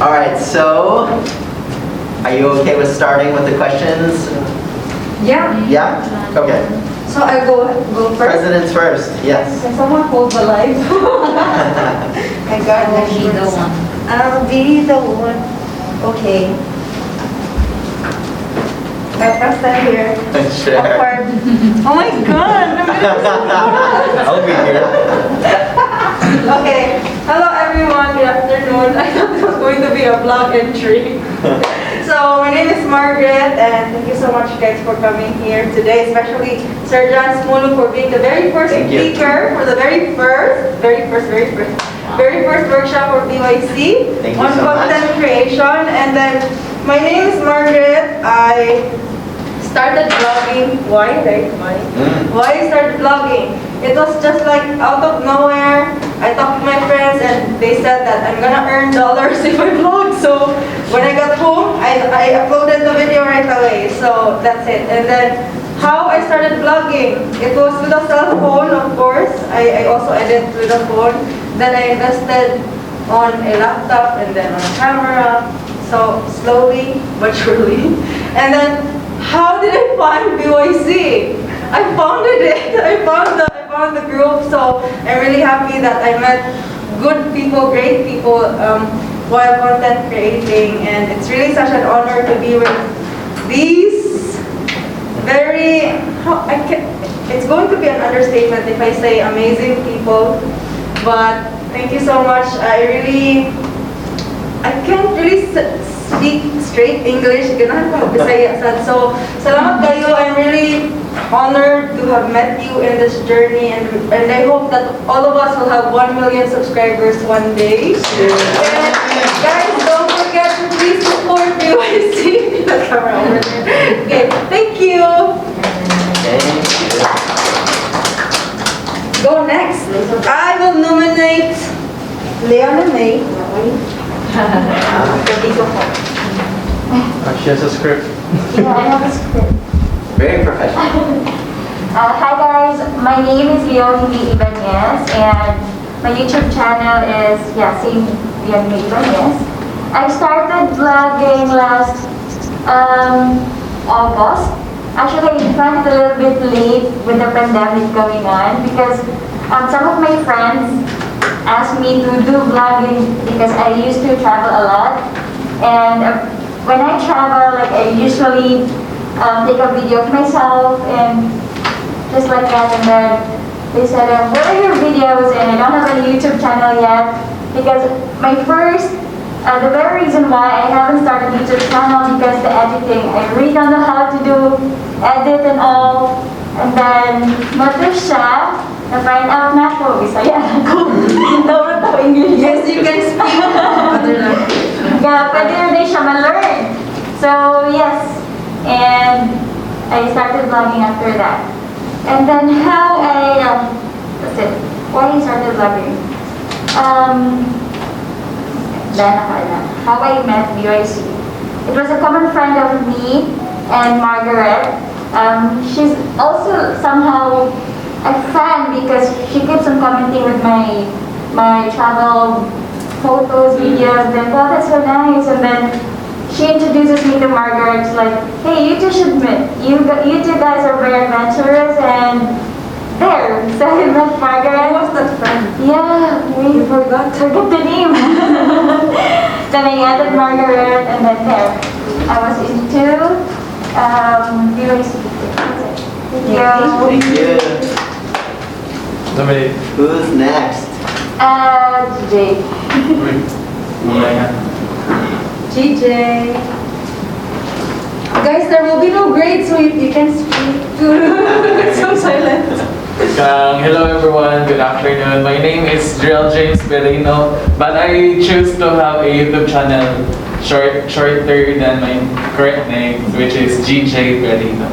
All right, so are you okay with starting with the questions? Yeah. Yeah? Okay. So I go first. Presidents first, yes. Can someone hold the light? I got I'll be the one. I'll be the one. Okay. I'll stand here. Sure. Awkward. Oh my god! I'll be here. Okay. Hello everyone. Good afternoon. I thought it was going to be a blog entry. So my name is Margaret, and thank you so much guys for coming here today, especially Sir John Smulo for being the very first speaker for the very first workshop for BYC Thank you on so content much. creation. And then my name is Margaret. I started blogging. Why? Why I started blogging? It was just like out of nowhere. I talked to my friends and they said that I'm gonna earn dollars if I vlog. So when I got home, I uploaded the video right away. So that's it. And then how I started vlogging, it was with a cell phone, of course. I also edit with a phone. Then I invested on a laptop and then on a camera. So slowly but surely. And then how did I find BYC? I founded it. I found the group. So I'm really happy that I met good people, great people while content creating, and it's really such an honor to be with these it's going to be an understatement if I say amazing people, but thank you so much. I can't really speak straight English. Ganahan ko Bisaya sad. So, salamat kayo. I'm really honored to have met you in this journey, and I hope that all of us will have 1 million subscribers one day. And guys, don't forget to please support BYC. The camera over there. Okay, thank you. Thank you. Go next. I will nominate Leon and May. She has a script. Yeah, I have a script. Very professional. Hi guys, my name is Leonie Ibanez and my YouTube channel is, same Leonie Ibanez. I started vlogging last August. Actually, I found it a little bit late with the pandemic going on because some of my friends asked me to do vlogging because I used to travel a lot. And when I travel, like I usually take a video of myself and just like that. And then they said, where are your videos? And I don't have a YouTube channel yet because the very reason why I haven't started a YouTube channel because the editing. I really don't know how to do edit and all. And then, mother siya, na-find out na ko, Bisaya ako. Dapat ako English. Yes, you can speak other language. Yeah, pwede rin siya ma-learn. So, yes. And I started vlogging after that. And then how that's it. Why I started vlogging? How I met BYC. It was a common friend of me and Margaret. She's also somehow a fan because she keeps on commenting with my travel photos, videos, then oh, that's so nice. And then she introduces me to Margaret. She's like, hey, you two should meet. You two guys are very adventurous, and there. So I met Margaret. Who was that friend? Yeah, we forgot the name. Then I added Margaret, and then there. I was into BYC. Thank you. Thank you. Somebody. Who's next? DJ. GJ. Guys, there will be no grades, so you can speak. It's so silent. Hello everyone, good afternoon. My name is Drill James Berino, but I choose to have a YouTube channel shorter than my correct name, which is GJ Berino.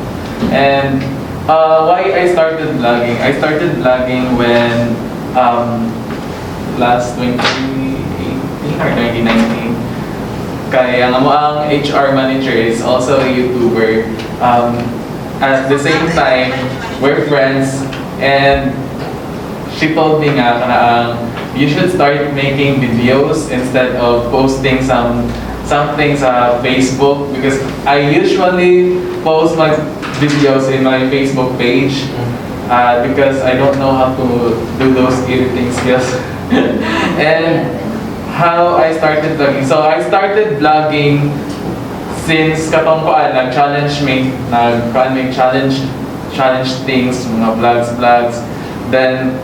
And why I started vlogging? I started vlogging when last 2018 or 2019. Kaya ang HR manager is also a YouTuber. At the same time, we're friends, and she told me nga you should start making videos instead of posting something sa Facebook, because I usually post my videos in my Facebook page because I don't know how to do those editing skills. And how I started vlogging. So I started vlogging since katong koan nag-challenge me, challenge things, mga vlogs. Then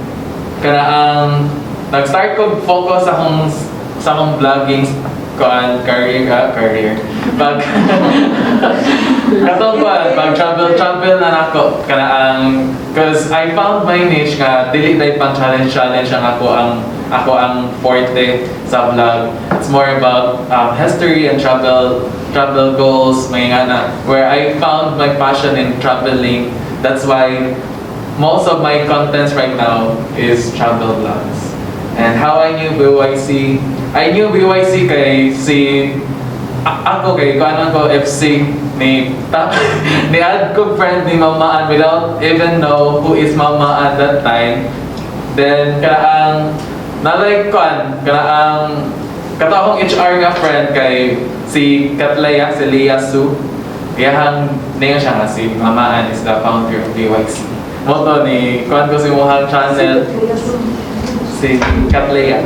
kanaang nag-start ko focus sa akong vlogging career. Pag katong pag travel na nako kanaang, cause I found my niche nga dili dai pang challenge ang ako ang forte sa vlog. It's more about history and travel goals, may nga where I found my passion in traveling. That's why most of my contents right now is travel vlogs. And how I knew BYC? I knew BYC kay ako kay kanon ko FC ni add ko friend ni Mama without even know who is Mama at that time. Then kanaang kato akong HR nga friend kay si Leah Su. Iyahang name siya nga si Mama is the founder of BYC. Moto ni kuan ko si Mohang channel si Leah.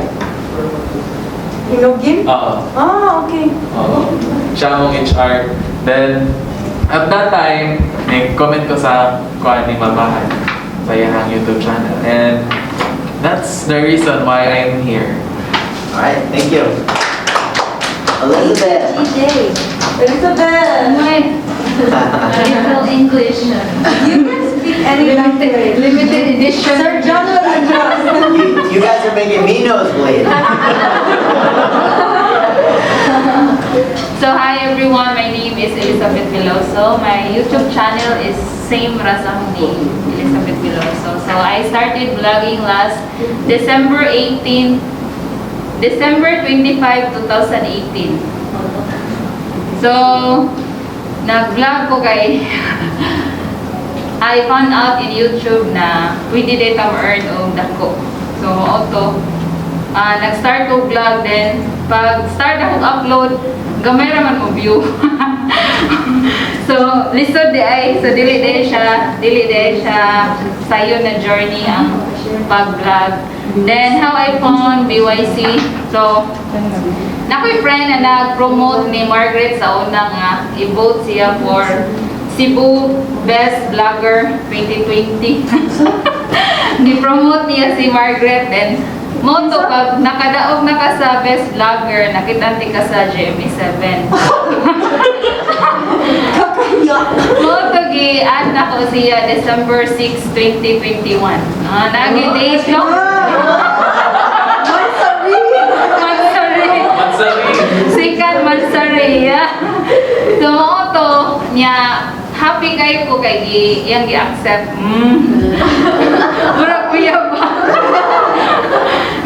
Hinugin? Oo. Ah, okay. Oo. Siya mong HR. Then, at that time, comment ko sa kuan ni Mamahan sa iyang YouTube channel. And that's the reason why I'm here. Alright, thank you. Elizabeth. DJ. Elizabeth! Little English. You can speak any language. Limited edition. Sir John will adjust. You guys are making me nosebleed. So hi everyone, my name is Elizabeth Veloso. My YouTube channel is same as ang name, Elizabeth Veloso. So I started vlogging last December 25, 2018. So nag-vlog ko kay I found out in YouTube na pwede dito earn og dako. So auto nag-start ko vlog, then pag start akong upload gamay raman mo view. So lisod di ay, so dili siya sayo na journey ang pag-vlog. Then how I found BYC. So nakoy friend na nag-promote ni Margaret sa unang i-vote siya for Cebu Best Vlogger 2020. Ni-promote niya si Margaret, then moto pag nakadaog na ka sa Best Vlogger, nakitanti ka sa GMA7. Moto gi-add na ko siya December 6, 2021. Nagi-date no? Sikat Mansari, so moto niya happy kayo ko kay iyang gi-accept. Mura kuya ba?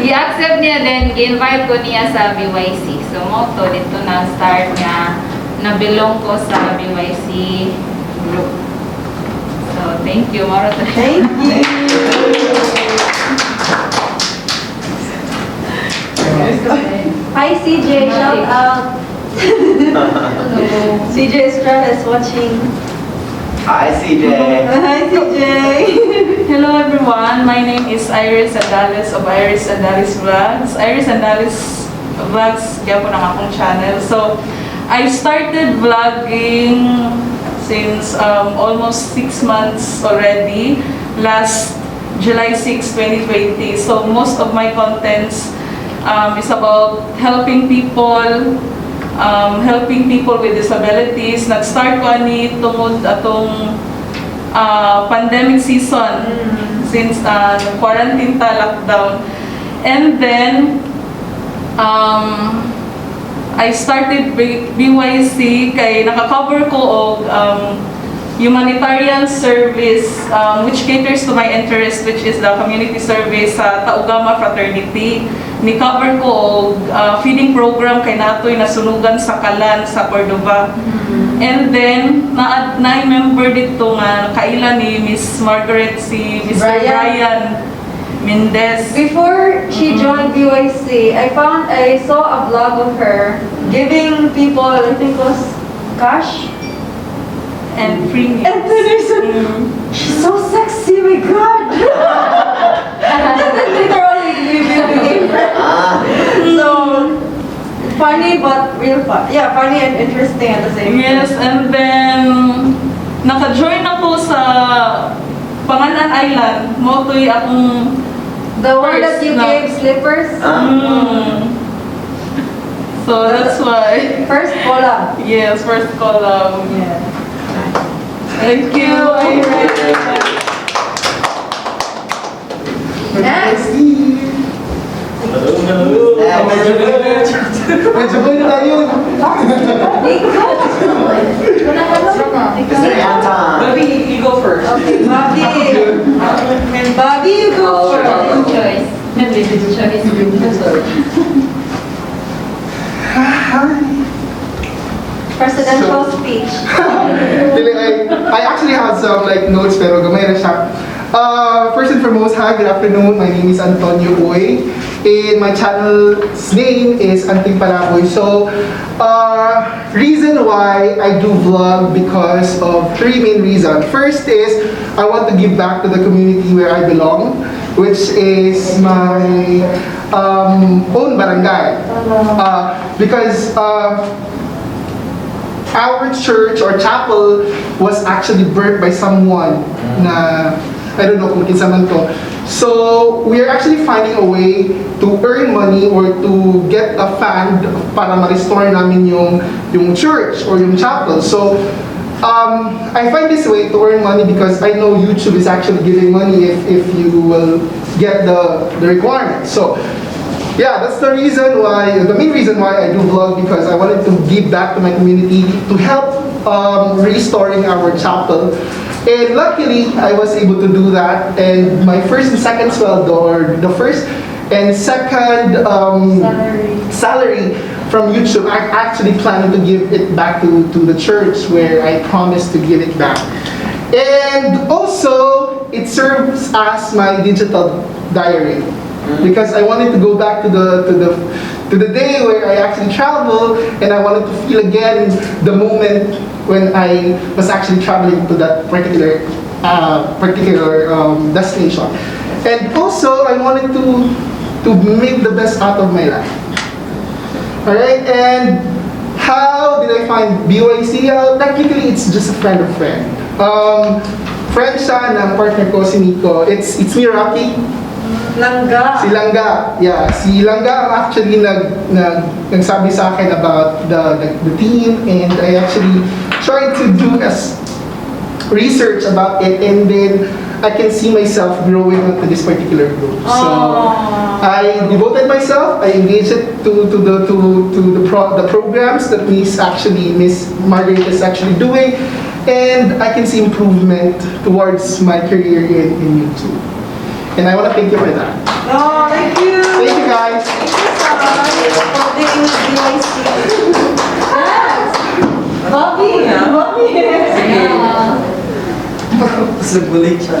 I-accept niya, then gi-invite ko niya sa BYC. So moto dito na start niya, nabilong ko sa BYC group. So thank you, Mara. Thank you. Hi CJ, shout out. CJ Estrada is watching. Hi, CJ. Hi CJ. Hello everyone, my name is Iris Andalis of Iris Andalis Vlogs. Iris Andalis Vlogs, kaya po ng akong channel. So, I started vlogging since almost 6 months already, last July 6, 2020. So, most of my contents is about helping people with disabilities. Nag-start ko ani tungod atong pandemic season, since quarantine ta, lockdown. And then I started BYC kay naka-cover ko og humanitarian service which caters to my interest, which is the community service sa Taugama Fraternity. Ni-cover ko og feeding program kay natoy nasunugan sa Kalan sa Cordova. And then na-member dito nga kaila ni Miss Margaret si Mr. Brian Mendez. Before she joined BYC, I saw a vlog of her giving people, I think it was cash. And free meals. And then I said, she's so sexy, my God! Literally, we became friends. So, funny but real fun. Yeah, funny and interesting at the same time. Yes, and then naka-join ako sa Pangalan Island. Motoy akong The one that first you na- gave slippers? So that's why. First collab. Yes, first column. Yeah. Thank you. Next. Mejuboi na tayo. Nico. Mr. Anton. Maybe you go first. Okay, Bobby. And Bobby, you go first. Choice. Presidential speech. I actually have some like notes pero gamay na siya. First and foremost, hi, good afternoon. My name is Antonio Boy. And my channel's name is Anting Palaboy. So, reason why I do vlog because of three main reasons. First is, I want to give back to the community where I belong, which is my own barangay. Because our church or chapel was actually burnt by someone na I don't know kung kinsa man to. So, we are actually finding a way to earn money or to get a fund para ma-restore namin yung church or yung chapel. So, I find this way to earn money because I know YouTube is actually giving money if you will get the requirements. So, yeah, that's the main reason why I do vlog, because I wanted to give back to my community to help restoring our chapel. And luckily, I was able to do that. And my first and second sweldo, or the first and second salary from YouTube, I actually planning to give it back to the church where I promised to give it back. And also, it serves as my digital diary. Because I wanted to go back to the day where I actually traveled, and I wanted to feel again the moment when I was actually traveling to that particular destination. And also, I wanted to make the best out of my life. All right, and how did I find BYC? Technically, it's just a friend of friend. Friend siya ng partner ko, si Nico. It's me, Rocky. Langga. Si Langga, yeah. Si Langga ang actually nagsabi sa akin about the team, and I actually tried to do research about it, and then I can see myself growing into this particular group. So I devoted myself. I engaged it to the programs that Miss Margaret is actually doing, and I can see improvement towards my career in YouTube. And I want to thank you for that. Oh, thank you. Thank you, guys. Thank you so much for being with BYC. Yes. Bobby. Sugulit siya.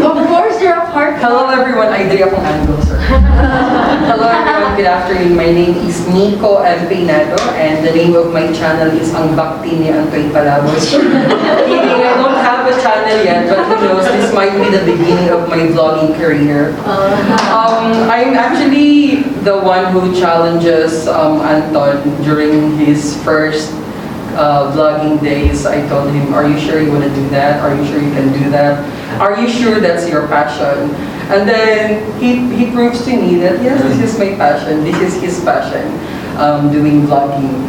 Of course, you're a part. Hello everyone, I did akong angle, sir. Hello everyone, good afternoon. My name is Nico M. Peinado, and the name of my channel is Ang Bakti ni Antoy Palaboy. I don't have a channel yet, but who knows, this might be the beginning of my vlogging career. I'm actually the one who challenges Anton during his first vlogging days. I told him, are you sure you want to do that? Are you sure you can do that? Are you sure that's your passion? And then he proves to me that yes, this is my passion. This is his passion, doing vlogging.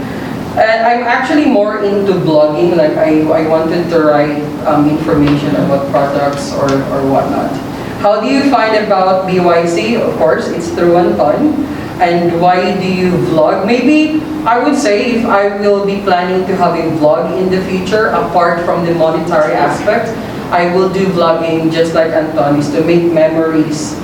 And I'm actually more into blogging. Like I wanted to write information about products or whatnot. How do you find about BYC? Of course, it's through Anton. And why do you vlog? Maybe I would say if I will be planning to have a vlog in the future, apart from the monetary aspect, I will do vlogging just like Anton, is to make memories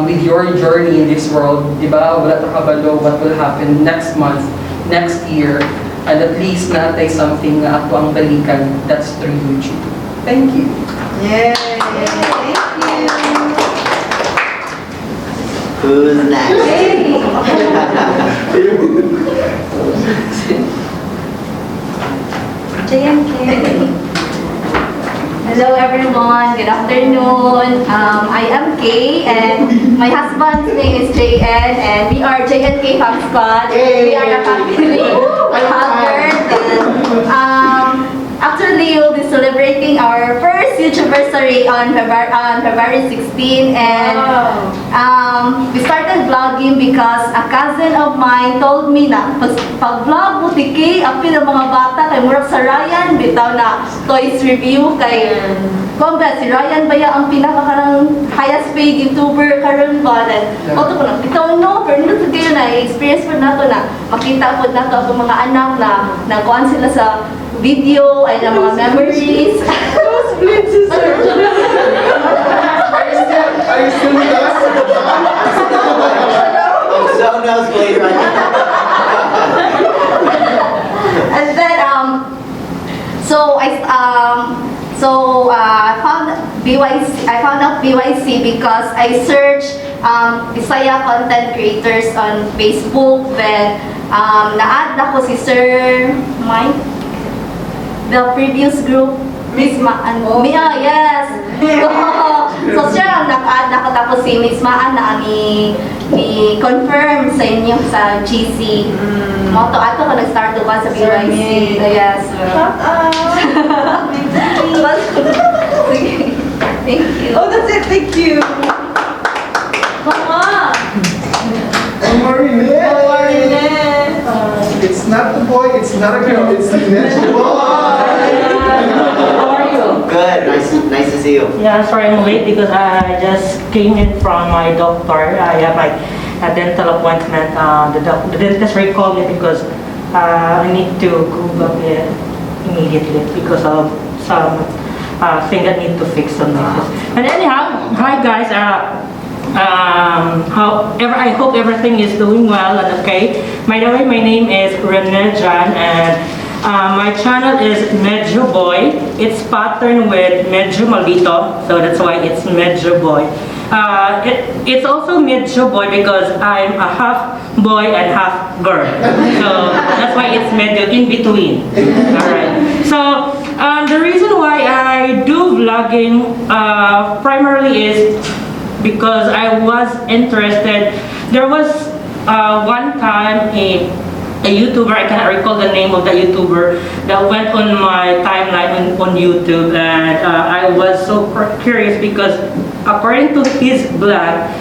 with your journey in this world. Diba? Wala ta kabalo what will happen next month, next year, and at least natay something na ako ang balikan that's through YouTube. Thank you. Yay. Thank you. Who's next? Hello everyone, good afternoon. I am Kay and my husband's name is JN and we are JNK Fam Squad. We are a family actually we'll be celebrating our first YouTubersary on February 16 and we started vlogging because a cousin of mine told me na pag-vlog mo tiki, apil ang mga bata kay murag sa Ryan bitaw na toys review kay kumbaga si Ryan ba ang pinakakarang highest paid YouTuber karon ba and auto ko na bitaw no pero nito kayo na experience po nato na makita po nato ang mga anak na nagkuhan sila sa video ay na mga memories. Split sister. Are you still with us? Oh, so nosebleed right now. And then I found BYC. I found out BYC because I searched Bisaya content creators on Facebook. Then na-add ako si Sir Mike, the previous group. Miss Mia, yes. So siya ang nag-add ako tapos si Miss Maan na confirm sa inyo sa GC. Moto ato ka nag-start ba sa BYC? Yes. Shout out! Sige. Thank you. Oh, that's it. Thank you. Mama! Margaret. It's not the boy, it's not a girl, it's the Mejuboi. How are you? Good, nice to see you. Yeah, sorry I'm late because I just came in from my doctor. I have my dental appointment. The dentist recalled me because I need to go back there immediately because of some thing that need to fix on my face. And anyhow, hi guys. However, I hope everything is doing well and okay. By the way, my name is Rene Jan and my channel is Mejuboi. It's patterned with Medyo Malito, so that's why it's Mejuboi. It's also Mejuboi because I'm a half boy and half girl. So that's why it's Medyo in between. Alright. So the reason why I do vlogging primarily is because I was interested. There was one time a YouTuber, I cannot recall the name of the YouTuber, that went on my timeline on YouTube, and I was so curious because according to his blog,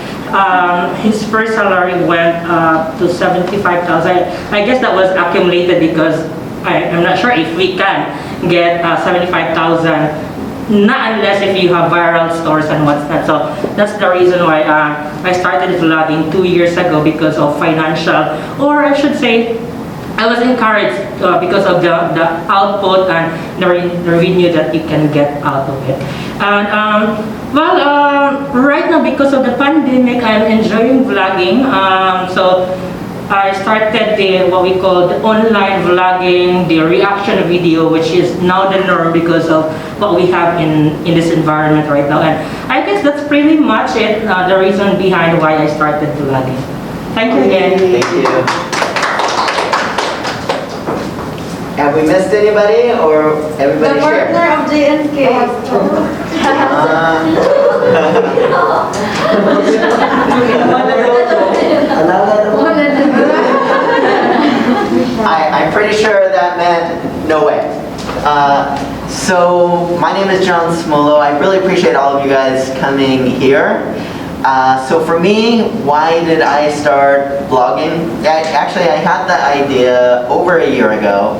his first salary went to 75,000. I guess that was accumulated because I'm not sure if we can get 75,000. Not unless if you have viral stores and what's that. So that's the reason why I started vlogging 2 years ago because of financial, or I should say, I was encouraged because of the output and the revenue that you can get out of it. And right now because of the pandemic, I'm enjoying vlogging. So I started what we call the online vlogging, the reaction video, which is now the norm because of what we have in this environment right now. And I guess that's pretty much it, the reason behind why I started vlogging. Thank you again. Thank you. Have we missed anybody or everybody The shared? partner of JNK. I'm pretty sure that meant no way. So my name is John Smulo. I really appreciate all of you guys coming here. So for me, why did I start vlogging? Actually, I had the idea over a year ago,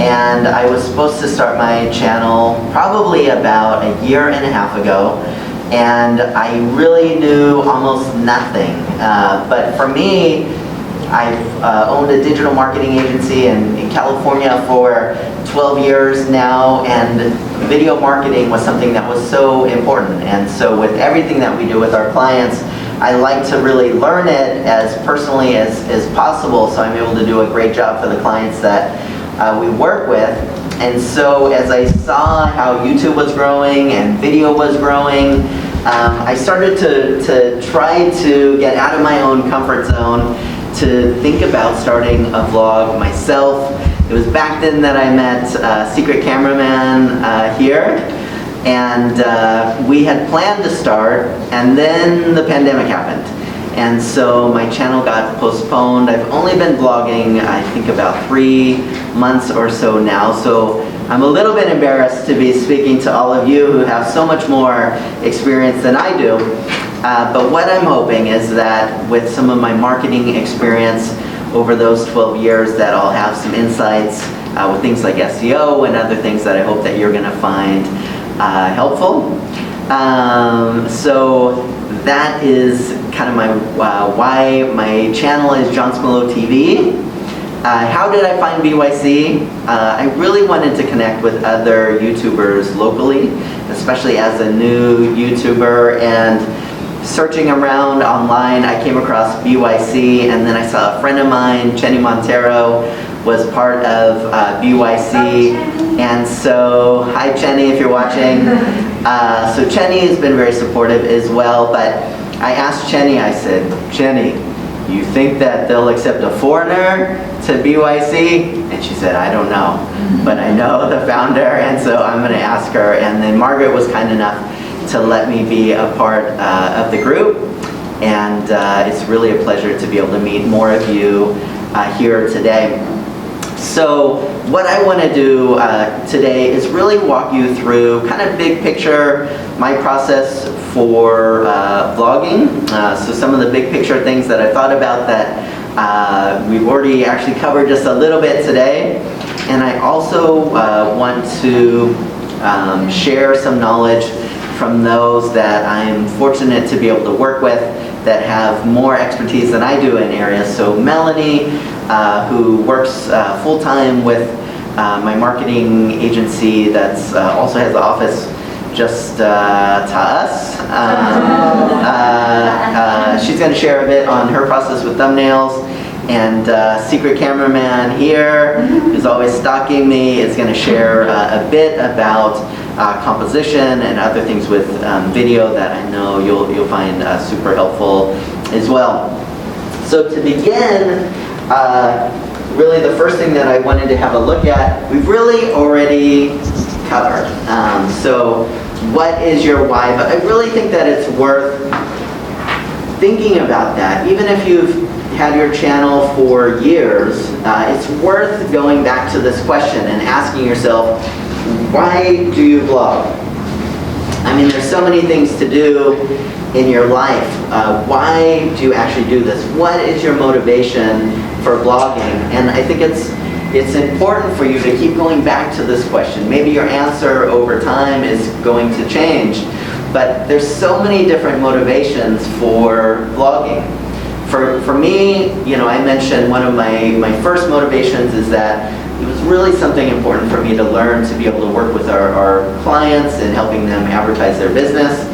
and I was supposed to start my channel probably about a year and a half ago, and I really knew almost nothing. But for me, I've owned a digital marketing agency in California for 12 years now, and video marketing was something that was so important. And so with everything that we do with our clients, I like to really learn it as personally as possible, so I'm able to do a great job for the clients that we work with. And so as I saw how YouTube was growing and video was growing, I started to try to get out of my own comfort zone to think about starting a vlog myself. It was back then that I met Secret Cameraman here, and we had planned to start, and then the pandemic happened. And so my channel got postponed. I've only been vlogging, I think, about 3 months or so now, so I'm a little bit embarrassed to be speaking to all of you who have so much more experience than I do. But what I'm hoping is that with some of my marketing experience over those 12 years, that I'll have some insights with things like SEO and other things that I hope that you're gonna find helpful. So that is kind of my why my channel is John Smulo TV. How did I find BYC? I really wanted to connect with other YouTubers locally, especially as a new YouTuber, and searching around online, I came across BYC, and then I saw a friend of mine, Jenny Montero, was part of BYC, and so, hi Jenny if you're watching. So Jenny has been very supportive as well, but I asked Jenny, I said, Jenny, you think that they'll accept a foreigner to BYC? And she said, I don't know, but I know the founder, and so I'm gonna ask her. And then Margaret was kind enough to let me be a part of the group, and it's really a pleasure to be able to meet more of you here today. So what I want to do today is really walk you through kind of big picture my process for vlogging. So some of the big picture things that I thought about that we've already actually covered just a little bit today. And I also want to share some knowledge from those that I'm fortunate to be able to work with that have more expertise than I do in areas. So Melanie, who works full-time with my marketing agency that's also has the office just to us. She's going to share a bit on her process with thumbnails. And Secret Cameraman here, who's always stalking me, is going to share a bit about composition and other things with video that I know you'll find super helpful as well. So to begin, really the first thing that I wanted to have a look at, we've really already covered. So what is your why? But I really think that it's worth thinking about that. Even if you've had your channel for years, it's worth going back to this question and asking yourself, why do you vlog? I mean, there's so many things to do in your life. Why do you actually do this? What is your motivation for vlogging? And I think it's important for you to keep going back to this question. Maybe your answer over time is going to change, but there's so many different motivations for vlogging. For me, you know, I mentioned one of my first motivations is that it was really something important for me to learn to be able to work with our clients and helping them advertise their business.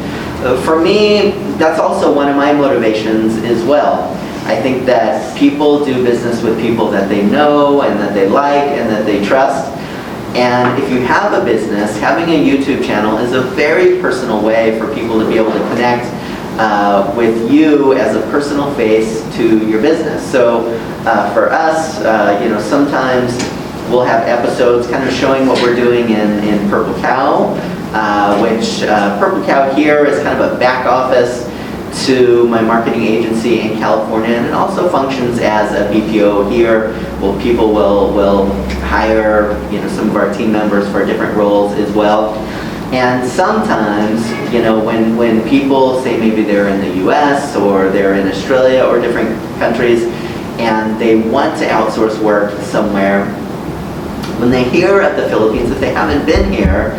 For me, that's also one of my motivations as well. I think that people do business with people that they know and that they like and that they trust. And if you have a business, having a YouTube channel is a very personal way for people to be able to connect with you as a personal face to your business. So for us, you know, sometimes we'll have episodes kind of showing what we're doing in Purple Cow, which Purple Cow here is kind of a back office to my marketing agency in California, and it also functions as a BPO here. Well, people will hire, you know, some of our team members for different roles as well. And sometimes, you know, when people say maybe they're in the US or they're in Australia or different countries and they want to outsource work somewhere, when they hear of the Philippines, if they haven't been here,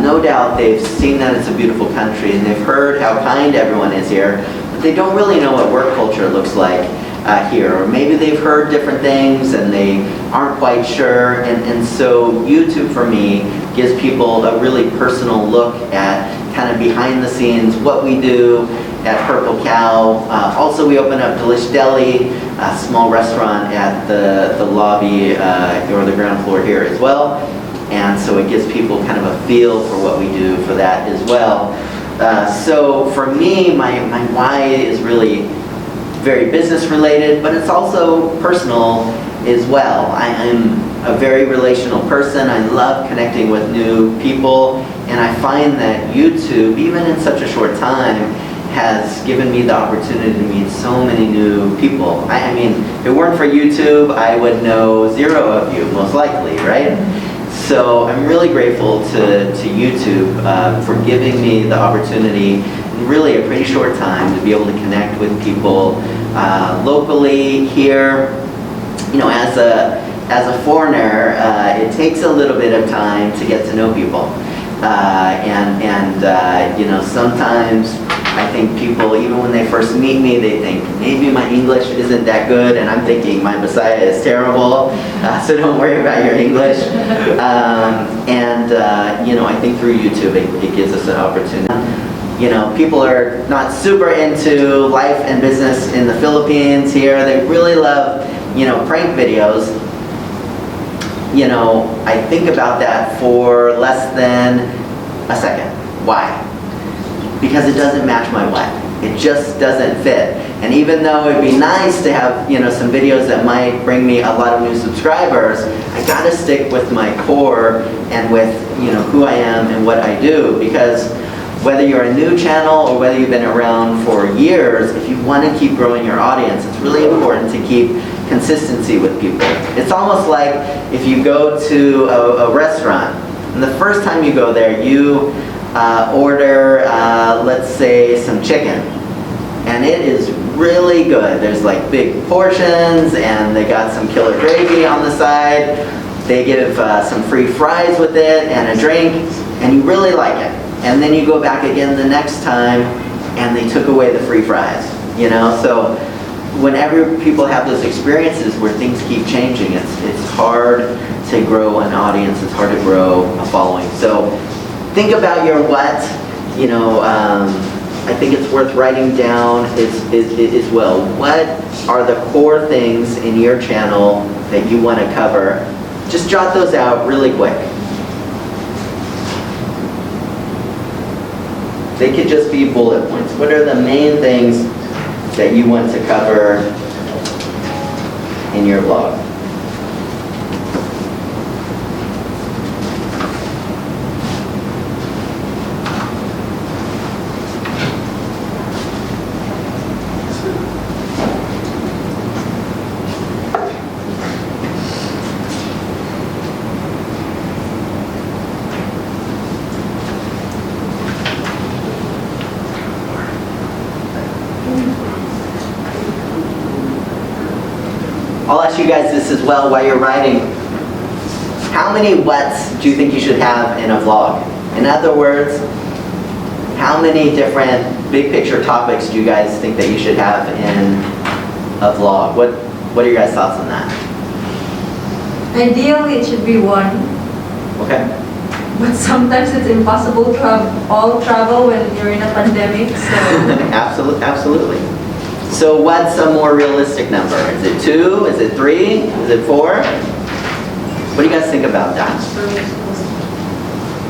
no doubt they've seen that it's a beautiful country and they've heard how kind everyone is here, but they don't really know what work culture looks like here. Or maybe they've heard different things and they aren't quite sure. And so YouTube for me gives people a really personal look at kind of behind the scenes, what we do at Purple Cow. Also, we open up Delish Deli, a small restaurant at the lobby or the ground floor here as well. And so it gives people kind of a feel for what we do for that as well. So for me, my why is really very business related, but it's also personal as well. I'm a very relational person. I love connecting with new people, and I find that YouTube, even in such a short time, has given me the opportunity to meet so many new people. I mean, if it weren't for YouTube, I would know 0 of you, most likely, right? So I'm really grateful to YouTube for giving me the opportunity in really a pretty short time to be able to connect with people locally here. You know, as a foreigner, it takes a little bit of time to get to know people. You know, sometimes I think people, even when they first meet me, they think maybe my English isn't that good, and I'm thinking my Messiah is terrible, so don't worry about your English. You know, I think through YouTube it gives us an opportunity. You know, people are not super into life and business in the Philippines here. They really love, you know, prank videos. You know, I think about that for less than a second. Why? Because it doesn't match my what. It just doesn't fit. And even though it'd be nice to have, you know, some videos that might bring me a lot of new subscribers, I gotta stick with my core and with, you know, who I am and what I do. Because whether you're a new channel or whether you've been around for years, if you want to keep growing your audience, it's really important to keep consistency with people. It's almost like if you go to a restaurant, and the first time you go there, you order, let's say, some chicken. And it is really good. There's like big portions, and they got some killer gravy on the side. They give some free fries with it and a drink, and you really like it. And then you go back again the next time, and they took away the free fries. You know, so whenever people have those experiences where things keep changing, it's hard to grow an audience. It's hard to grow a following. So think about your what. You know, I think it's worth writing down as well. What are the core things in your channel that you want to cover? Just jot those out really quick. They could just be bullet points. What are the main things that you want to cover in your blog? I'll ask you guys this as well while you're writing. How many whats do you think you should have in a vlog? In other words, how many different big picture topics do you guys think that you should have in a vlog? What are your guys' thoughts on that? Ideally, it should be one. Okay. But sometimes it's impossible to have all travel when you're in a pandemic. So Absolutely. So what's a more realistic number? Is it 2? Is it 3? Is it 4? What do you guys think about that?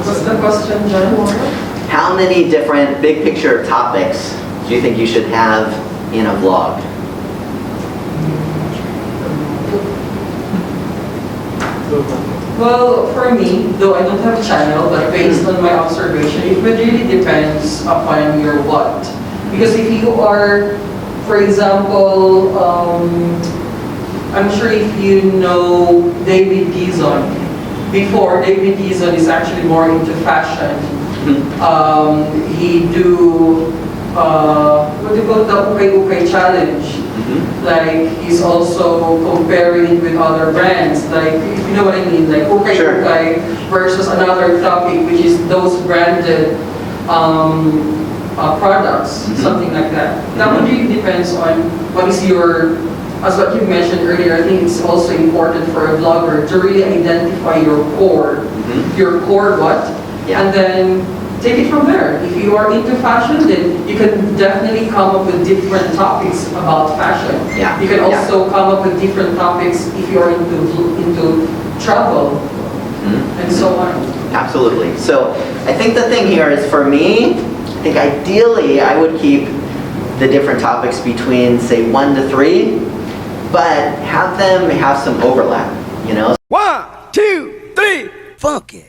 What's the question, John? How many different big picture topics do you think you should have in a vlog? Well, for me, though I don't have a channel, but based on my observation, it really depends upon your what. Because if you are, for example, I'm sure if you know David Dizon. Before, David Dizon is actually more into fashion. He do, what do you call the Ukay challenge? Like, he's also comparing it with other brands. Like, you know what I mean? Like, Ukay versus another topic, which is those branded products, something like that. That would really depends on what is your, as what you mentioned earlier, I think it's also important for a blogger to really identify your core what, and then take it from there. If you are into fashion, then you can definitely come up with different topics about fashion. You can also come up with different topics if you are into travel and so on. Absolutely. So I think the thing here is, for me, I think ideally I would keep the different topics between, say, 1 to 3, but have them have some overlap, you know? 1, 2, 3, funky.